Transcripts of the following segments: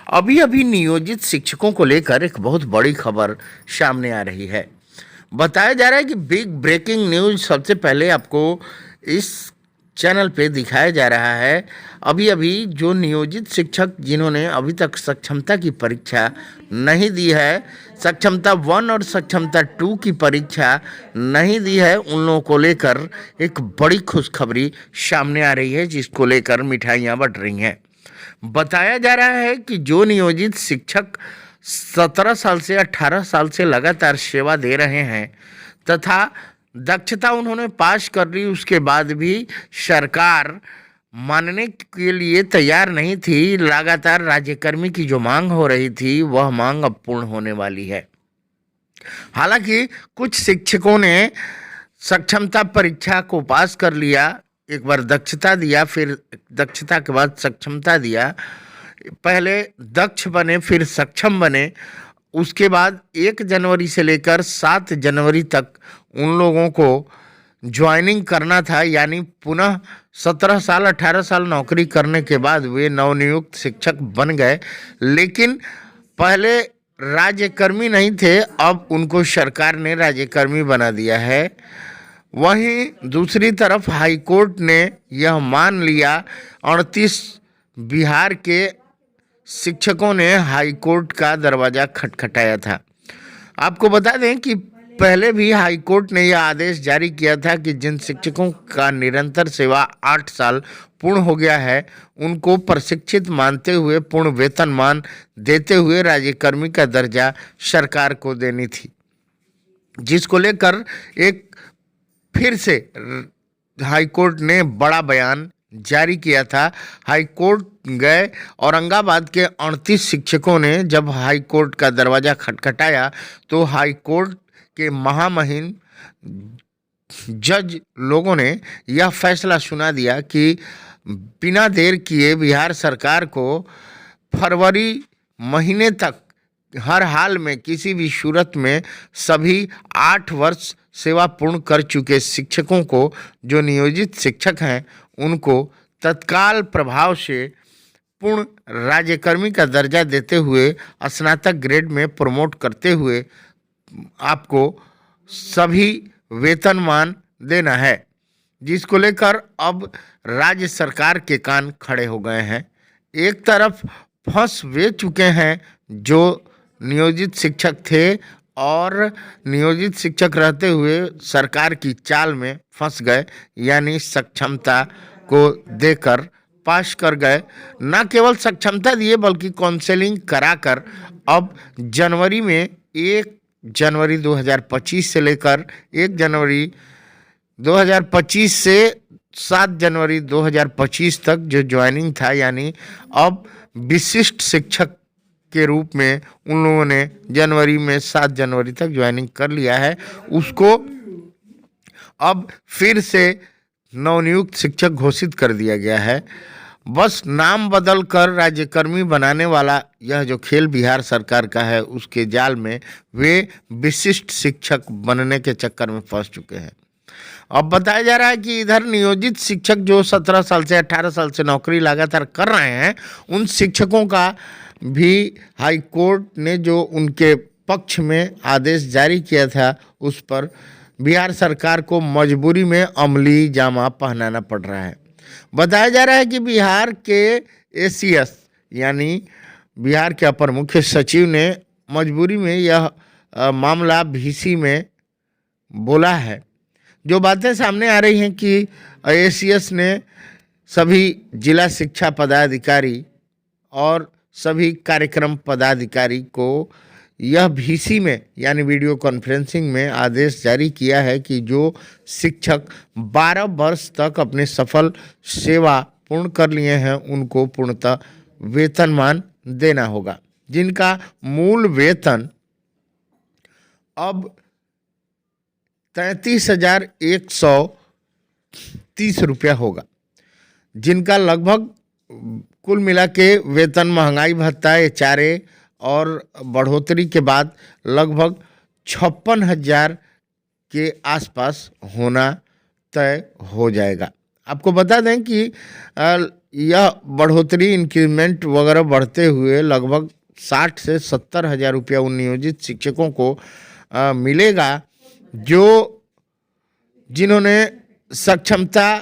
अभी अभी नियोजित शिक्षकों को लेकर एक बहुत बड़ी खबर सामने आ रही है। बताया जा रहा है कि बिग ब्रेकिंग न्यूज़ सबसे पहले आपको इस चैनल पे दिखाया जा रहा है। अभी अभी जो नियोजित शिक्षक जिन्होंने अभी तक सक्षमता की परीक्षा नहीं दी है, सक्षमता 1 और सक्षमता 2 की परीक्षा नहीं दी है, उन लोगों को लेकर एक बड़ी खुशखबरी सामने आ रही है, जिसको लेकर मिठाइयाँ बंट रही हैं। बताया जा रहा है कि जो नियोजित शिक्षक 17 साल से 18 साल से लगातार सेवा दे रहे हैं तथा दक्षता उन्होंने पास कर ली, उसके बाद भी सरकार मानने के लिए तैयार नहीं थी। लगातार राज्यकर्मी की जो मांग हो रही थी वह मांग अब पूर्ण होने वाली है। हालांकि कुछ शिक्षकों ने सक्षमता परीक्षा को पास कर लिया, एक बार दक्षता दिया, फिर दक्षता के बाद सक्षमता दिया, पहले दक्ष बने फिर सक्षम बने, उसके बाद 1 जनवरी से लेकर 7 जनवरी तक उन लोगों को ज्वाइनिंग करना था, यानी पुनः 17 साल 18 साल नौकरी करने के बाद वे नवनियुक्त शिक्षक बन गए। लेकिन पहले राज्यकर्मी नहीं थे, अब उनको सरकार ने राज्यकर्मी बना दिया है। वहीं दूसरी तरफ हाईकोर्ट ने यह मान लिया, 38 बिहार के शिक्षकों ने हाईकोर्ट का दरवाज़ा खटखटाया था। आपको बता दें कि पहले भी हाईकोर्ट ने यह आदेश जारी किया था कि जिन शिक्षकों का निरंतर सेवा 8 साल पूर्ण हो गया है, उनको प्रशिक्षित मानते हुए पूर्ण वेतनमान देते हुए राज्यकर्मी का दर्जा सरकार को देनी थी, जिसको लेकर एक फिर से हाईकोर्ट ने बड़ा बयान जारी किया था। हाईकोर्ट गए, औरंगाबाद के 38 शिक्षकों ने जब हाईकोर्ट का दरवाज़ा खटखटाया तो हाईकोर्ट के महामहिम जज लोगों ने यह फैसला सुना दिया कि बिना देर किए बिहार सरकार को फरवरी महीने तक हर हाल में किसी भी सूरत में सभी 8 वर्ष सेवा पूर्ण कर चुके शिक्षकों को, जो नियोजित शिक्षक हैं, उनको तत्काल प्रभाव से पूर्ण राज्यकर्मी का दर्जा देते हुए स्नातक ग्रेड में प्रमोट करते हुए आपको सभी वेतनमान देना है, जिसको लेकर अब राज्य सरकार के कान खड़े हो गए हैं। एक तरफ फंस वे चुके हैं जो नियोजित शिक्षक थे और नियोजित शिक्षक रहते हुए सरकार की चाल में फंस गए, यानी सक्षमता को देकर पास कर गए। न केवल सक्षमता दिए बल्कि काउंसलिंग कराकर अब जनवरी में 1 जनवरी 2025 से लेकर 1 जनवरी 2025 से 7 जनवरी 2025 तक जो ज्वाइनिंग था, यानी अब विशिष्ट शिक्षक के रूप में उन लोगों ने जनवरी में 7 जनवरी तक ज्वाइनिंग कर लिया है, उसको अब फिर से नवनियुक्त शिक्षक घोषित कर दिया गया है। बस नाम बदल कर राज्यकर्मी बनाने वाला यह जो खेल बिहार सरकार का है, उसके जाल में वे विशिष्ट शिक्षक बनने के चक्कर में फंस चुके हैं। अब बताया जा रहा है कि इधर नियोजित शिक्षक जो 17 साल से 18 साल से नौकरी लगातार कर रहे हैं, उन शिक्षकों का भी हाईकोर्ट ने जो उनके पक्ष में आदेश जारी किया था, उस पर बिहार सरकार को मजबूरी में अमली जामा पहनाना पड़ रहा है। बताया जा रहा है कि बिहार के एसीएस यानी बिहार के अपर मुख्य सचिव ने मजबूरी में यह मामला भीसी में बोला है। जो बातें सामने आ रही हैं कि एसीएस ने सभी जिला शिक्षा पदाधिकारी और सभी कार्यक्रम पदाधिकारी को यह भीसी में यानी वीडियो कॉन्फ्रेंसिंग में आदेश जारी किया है कि जो शिक्षक 12 वर्ष तक अपने सफल सेवा पूर्ण कर लिए हैं, उनको पूर्णतः वेतनमान देना होगा, जिनका मूल वेतन अब 33,130 रुपया होगा, जिनका लगभग कुल मिला के वेतन, महंगाई भत्ता, एचआरए और बढ़ोतरी के बाद लगभग 56,000 के आसपास होना तय हो जाएगा। आपको बता दें कि यह बढ़ोतरी इंक्रीमेंट वगैरह बढ़ते हुए लगभग 60 से 70 हजार रुपया उन नियोजित शिक्षकों को मिलेगा जो जिन्होंने सक्षमता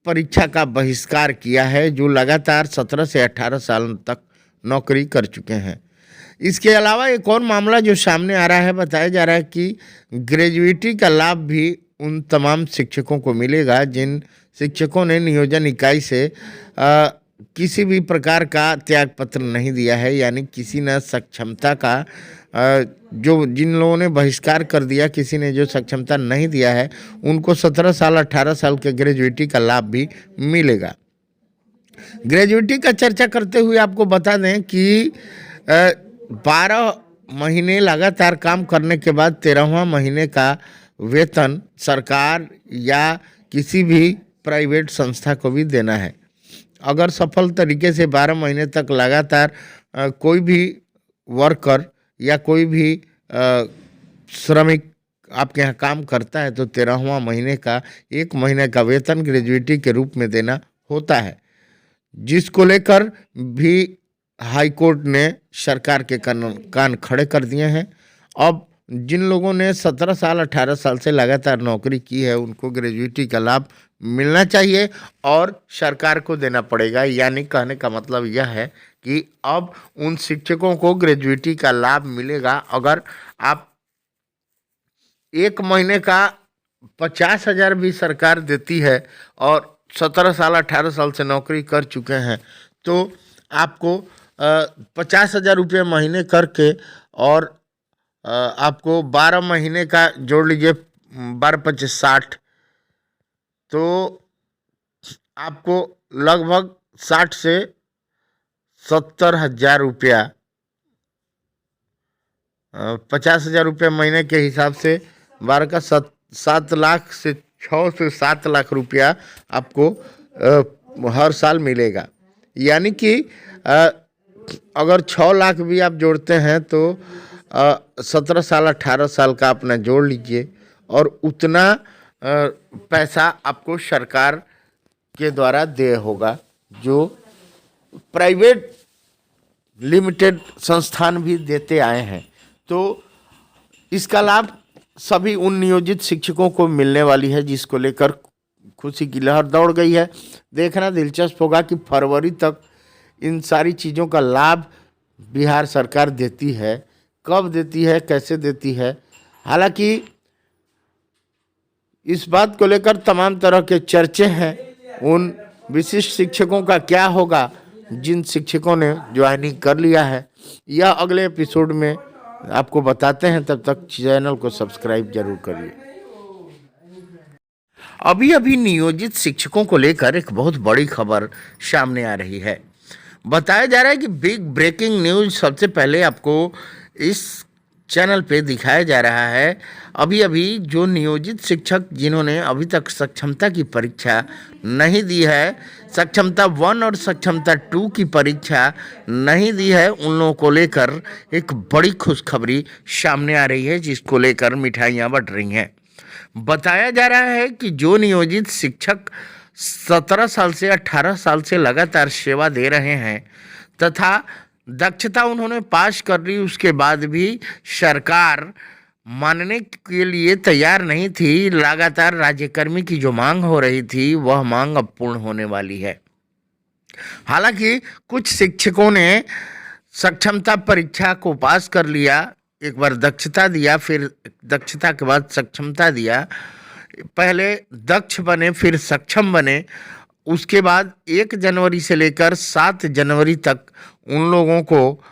परीक्षा का बहिष्कार किया है, जो लगातार 17 से 18 साल तक नौकरी कर चुके हैं। इसके अलावा एक और मामला जो सामने आ रहा है, बताया जा रहा है कि ग्रेजुएटी का लाभ भी उन तमाम शिक्षकों को मिलेगा जिन शिक्षकों ने नियोजन इकाई से किसी भी प्रकार का त्याग पत्र नहीं दिया है, यानी किसी ने सक्षमता का जो जिन लोगों ने बहिष्कार कर दिया, किसी ने जो सक्षमता नहीं दिया है, उनको 17 साल 18 साल के ग्रेजुएटी का लाभ भी मिलेगा। ग्रेजुएटी का चर्चा करते हुए आपको बता दें कि 12 महीने लगातार काम करने के बाद 13वां महीने का वेतन सरकार या किसी भी प्राइवेट संस्था को भी देना है। अगर सफल तरीके से 12 महीने तक लगातार कोई भी वर्कर या कोई भी श्रमिक आपके यहाँ काम करता है तो 13वां महीने का 1 महीने का वेतन ग्रेजुएटी के रूप में देना होता है, जिसको लेकर भी हाई कोर्ट ने सरकार के कान खड़े कर दिए हैं। अब जिन लोगों ने 17 साल 18 साल से लगातार नौकरी की है उनको ग्रेजुएटी का लाभ मिलना चाहिए और सरकार को देना पड़ेगा। यानी कहने का मतलब यह है कि अब उन शिक्षकों को ग्रेजुएटी का लाभ मिलेगा। अगर आप 1 महीने का 50 हजार भी सरकार देती है और 17 साल 18 साल से नौकरी कर चुके हैं तो आपको 50 हजार रुपये महीने करके और आपको 12 महीने का जोड़ लीजिए, 12×5 = 60, तो आपको लगभग 60 से 70 हजार रुपया 50 हजार रुपये महीने के हिसाब से 12 का 7 लाख से 6 से 7 लाख रुपया आपको हर साल मिलेगा। यानी कि अगर 6 लाख भी आप जोड़ते हैं तो 17 साल 18 साल का अपना जोड़ लीजिए और उतना पैसा आपको सरकार के द्वारा दे होगा। जो प्राइवेट लिमिटेड संस्थान भी देते आए हैं, तो इसका लाभ सभी उन नियोजित शिक्षकों को मिलने वाली है, जिसको लेकर खुशी की लहर दौड़ गई है। देखना दिलचस्प होगा कि फरवरी तक इन सारी चीज़ों का लाभ बिहार सरकार देती है, कब देती है, कैसे देती है। हालांकि इस बात को लेकर तमाम तरह के चर्चे हैं। उन विशिष्ट शिक्षकों का क्या होगा जिन शिक्षकों ने ज्वाइनिंग कर लिया है, यह अगले एपिसोड में आपको बताते हैं। तब तक चैनल को सब्सक्राइब जरूर करिए। अभी अभी नियोजित शिक्षकों को लेकर एक बहुत बड़ी खबर सामने आ रही है। बताया जा रहा है कि बिग ब्रेकिंग न्यूज़ सबसे पहले आपको इस चैनल पे दिखाया जा रहा है। अभी अभी जो नियोजित शिक्षक जिन्होंने अभी तक सक्षमता की परीक्षा नहीं दी है, सक्षमता 1 और सक्षमता 2 की परीक्षा नहीं दी है, उन लोगों को लेकर एक बड़ी खुशखबरी सामने आ रही है, जिसको लेकर मिठाइयाँ बंट रही हैं। बताया जा रहा है कि जो नियोजित शिक्षक 17 साल से 18 साल से लगातार सेवा दे रहे हैं तथा दक्षता उन्होंने पास कर ली, उसके बाद भी सरकार मानने के लिए तैयार नहीं थी। लगातार राज्यकर्मी की जो मांग हो रही थी वह मांग अब पूर्ण होने वाली है। हालांकि कुछ शिक्षकों ने सक्षमता परीक्षा को पास कर लिया, एक बार दक्षता दिया, फिर दक्षता के बाद सक्षमता दिया, पहले दक्ष बने फिर सक्षम बने, उसके बाद 1 जनवरी से लेकर 7 जनवरी तक उन लोगों को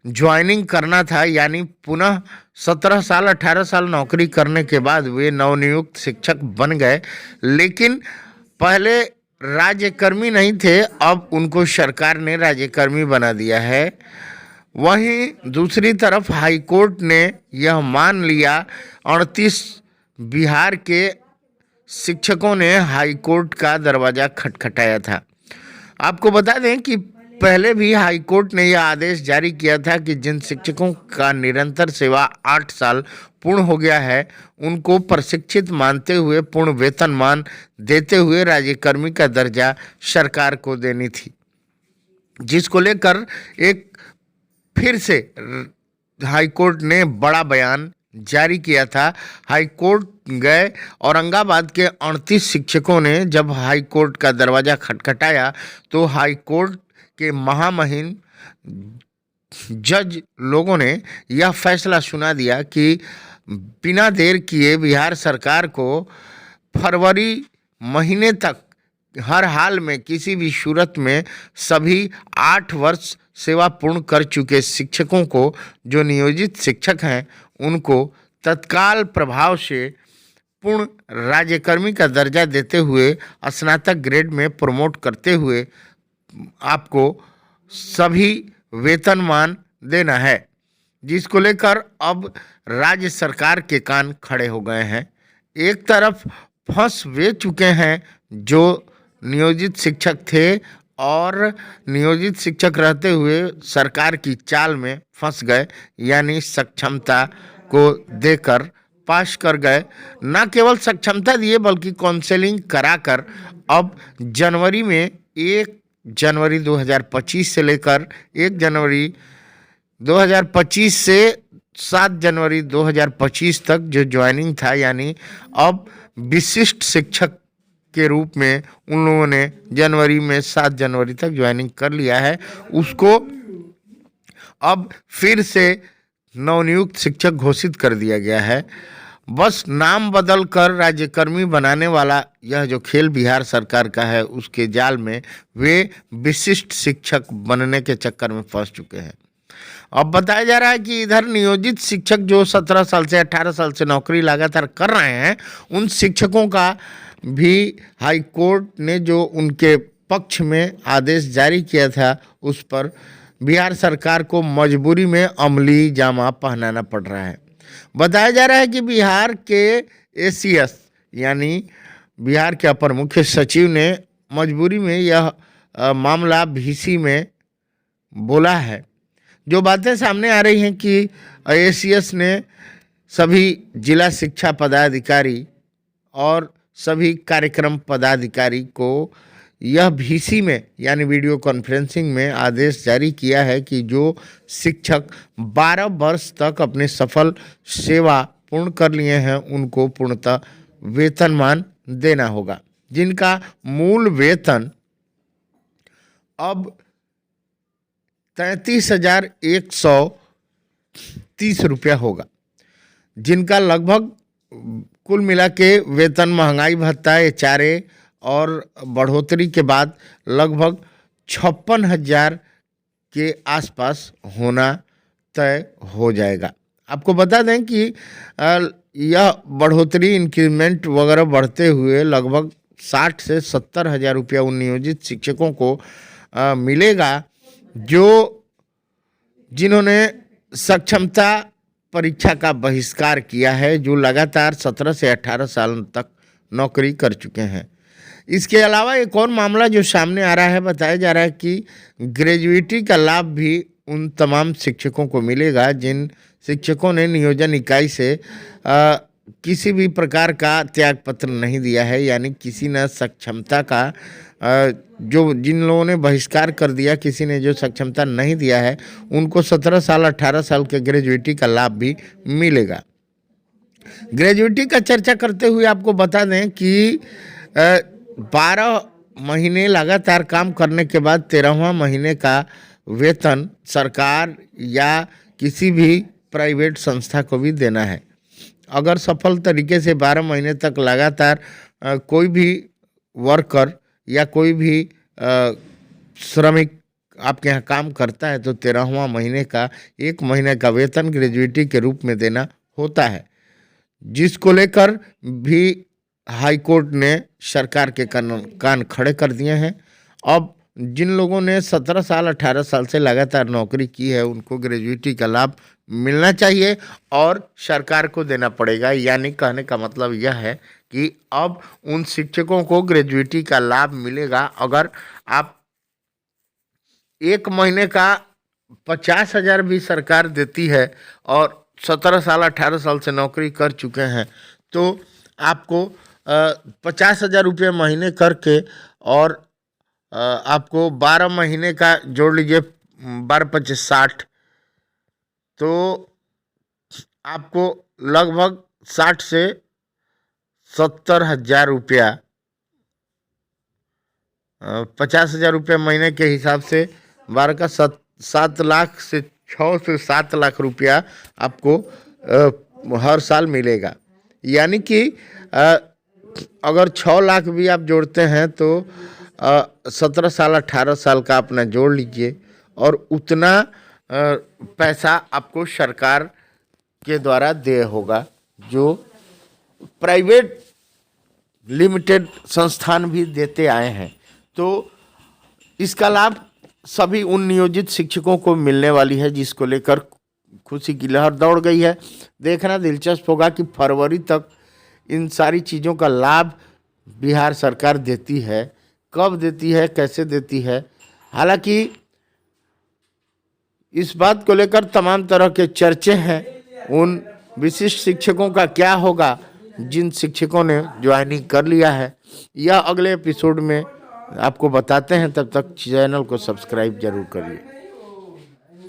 ज्वाइनिंग करना था। यानी पुनः 17 साल 18 साल नौकरी करने के बाद वे नवनियुक्त शिक्षक बन गए, लेकिन पहले राज्यकर्मी नहीं थे, अब उनको सरकार ने राज्यकर्मी बना दिया है। वहीं दूसरी तरफ हाई कोर्ट ने यह मान लिया, 38 बिहार के शिक्षकों ने हाई कोर्ट का दरवाज़ा खटखटाया था। आपको बता दें कि पहले भी हाई कोर्ट ने यह आदेश जारी किया था कि जिन शिक्षकों का निरंतर सेवा 8 साल पूर्ण हो गया है उनको प्रशिक्षित मानते हुए पूर्ण वेतनमान देते हुए राज्यकर्मी का दर्जा सरकार को देनी थी। जिसको लेकर एक फिर से हाईकोर्ट ने बड़ा बयान जारी किया था। हाईकोर्ट गए, औरंगाबाद के 38 शिक्षकों ने जब हाईकोर्ट का दरवाज़ा खटखटाया तो हाईकोर्ट के महामहिम जज लोगों ने यह फैसला सुना दिया कि बिना देर किए बिहार सरकार को फरवरी महीने तक हर हाल में किसी भी सूरत में सभी 8 वर्ष सेवा पूर्ण कर चुके शिक्षकों को, जो नियोजित शिक्षक हैं, उनको तत्काल प्रभाव से पूर्ण राज्यकर्मी का दर्जा देते हुए स्नातक ग्रेड में प्रमोट करते हुए आपको सभी वेतनमान देना है, जिसको लेकर अब राज्य सरकार के कान खड़े हो गए हैं। एक तरफ फंस वे चुके हैं जो नियोजित शिक्षक थे और नियोजित शिक्षक रहते हुए सरकार की चाल में फंस गए, यानी सक्षमता को देकर पास कर गए। न केवल सक्षमता दिए बल्कि काउंसलिंग कराकर अब जनवरी में 1 जनवरी 2025 से लेकर 1 जनवरी 2025 से 7 जनवरी 2025 तक जो ज्वाइनिंग था, यानी अब विशिष्ट शिक्षक के रूप में उन लोगों ने जनवरी में 7 जनवरी तक ज्वाइनिंग कर लिया है, उसको अब फिर से नवनियुक्त शिक्षक घोषित कर दिया गया है। बस नाम बदल कर राज्यकर्मी बनाने वाला यह जो खेल बिहार सरकार का है, उसके जाल में वे विशिष्ट शिक्षक बनने के चक्कर में फंस चुके हैं। अब बताया जा रहा है कि इधर नियोजित शिक्षक जो 17 साल से 18 साल से नौकरी लगातार कर रहे हैं, उन शिक्षकों का भी हाई कोर्ट ने जो उनके पक्ष में आदेश जारी किया था, उस पर बिहार सरकार को मजबूरी में अमली जामा पहनाना पड़ रहा है। बताया जा रहा है कि बिहार के एसीएस यानी बिहार के अपर मुख्य सचिव ने मजबूरी में यह मामला भीसी में बोला है। जो बातें सामने आ रही हैं कि एसीएस ने सभी जिला शिक्षा पदाधिकारी और सभी कार्यक्रम पदाधिकारी को यह भीसी में यानी वीडियो कॉन्फ्रेंसिंग में आदेश जारी किया है कि जो शिक्षक 12 वर्ष तक अपने सफल सेवा पूर्ण कर लिए हैं, उनको पूर्णतः वेतनमान देना होगा, जिनका मूल वेतन अब 33,130 रुपया होगा, जिनका लगभग कुल मिला के वेतन, महंगाई भत्ता, एचआरए और बढ़ोतरी के बाद लगभग 56,000 के आसपास होना तय हो जाएगा। आपको बता दें कि यह बढ़ोतरी इंक्रीमेंट वगैरह बढ़ते हुए लगभग 60 से 70,000 रुपया उन नियोजित शिक्षकों को मिलेगा जो जिन्होंने सक्षमता परीक्षा का बहिष्कार किया है, जो लगातार 17 से 18 साल तक नौकरी कर चुके हैं। इसके अलावा एक और मामला जो सामने आ रहा है, बताया जा रहा है कि ग्रेजुएटी का लाभ भी उन तमाम शिक्षकों को मिलेगा जिन शिक्षकों ने नियोजन इकाई से किसी भी प्रकार का त्याग पत्र नहीं दिया है, यानी किसी न सक्षमता का जो जिन लोगों ने बहिष्कार कर दिया, किसी ने जो सक्षमता नहीं दिया है, उनको 17 साल 18 साल के ग्रेजुएटी का लाभ भी मिलेगा। ग्रेजुएटी का चर्चा करते हुए आपको बता दें कि 12 महीने लगातार काम करने के बाद 13वां महीने का वेतन सरकार या किसी भी प्राइवेट संस्था को भी देना है। अगर सफल तरीके से 12 महीने तक लगातार कोई भी वर्कर या कोई भी श्रमिक आपके यहाँ काम करता है तो 13वां महीने का 1 महीने का वेतन ग्रेजुएटी के रूप में देना होता है, जिसको लेकर भी हाई कोर्ट ने सरकार के कान खड़े कर दिए हैं। अब जिन लोगों ने 17 साल 18 साल से लगातार नौकरी की है, उनको ग्रेजुएटी का लाभ मिलना चाहिए और सरकार को देना पड़ेगा। यानी कहने का मतलब यह है कि अब उन शिक्षकों को ग्रेजुएटी का लाभ मिलेगा। अगर आप 1 महीने का 50,000 भी सरकार देती है और 17 साल 18 साल से नौकरी कर चुके हैं तो आपको 50,000 रुपये महीने करके और आपको 12 महीने का जोड़ लीजिए, 12×5 = 60, तो आपको लगभग 60 से 70 हज़ार रुपया, 50 हज़ार रुपये महीने के हिसाब से 7 लाख से 6 से 7 लाख रुपया आपको हर साल मिलेगा। यानी कि अगर 6 लाख भी आप जोड़ते हैं तो 17 साल 18 साल का अपना जोड़ लीजिए, और उतना पैसा आपको सरकार के द्वारा दे होगा। जो प्राइवेट लिमिटेड संस्थान भी देते आए हैं, तो इसका लाभ सभी उन नियोजित शिक्षकों को मिलने वाली है, जिसको लेकर खुशी की लहर दौड़ गई है। देखना दिलचस्प होगा कि फरवरी तक इन सारी चीज़ों का लाभ बिहार सरकार देती है, कब देती है, कैसे देती है। हालांकि इस बात को लेकर तमाम तरह के चर्चे हैं। उन विशिष्ट शिक्षकों का क्या होगा जिन शिक्षकों ने ज्वाइनिंग कर लिया है, यह अगले एपिसोड में आपको बताते हैं। तब तक चैनल को सब्सक्राइब जरूर करिए।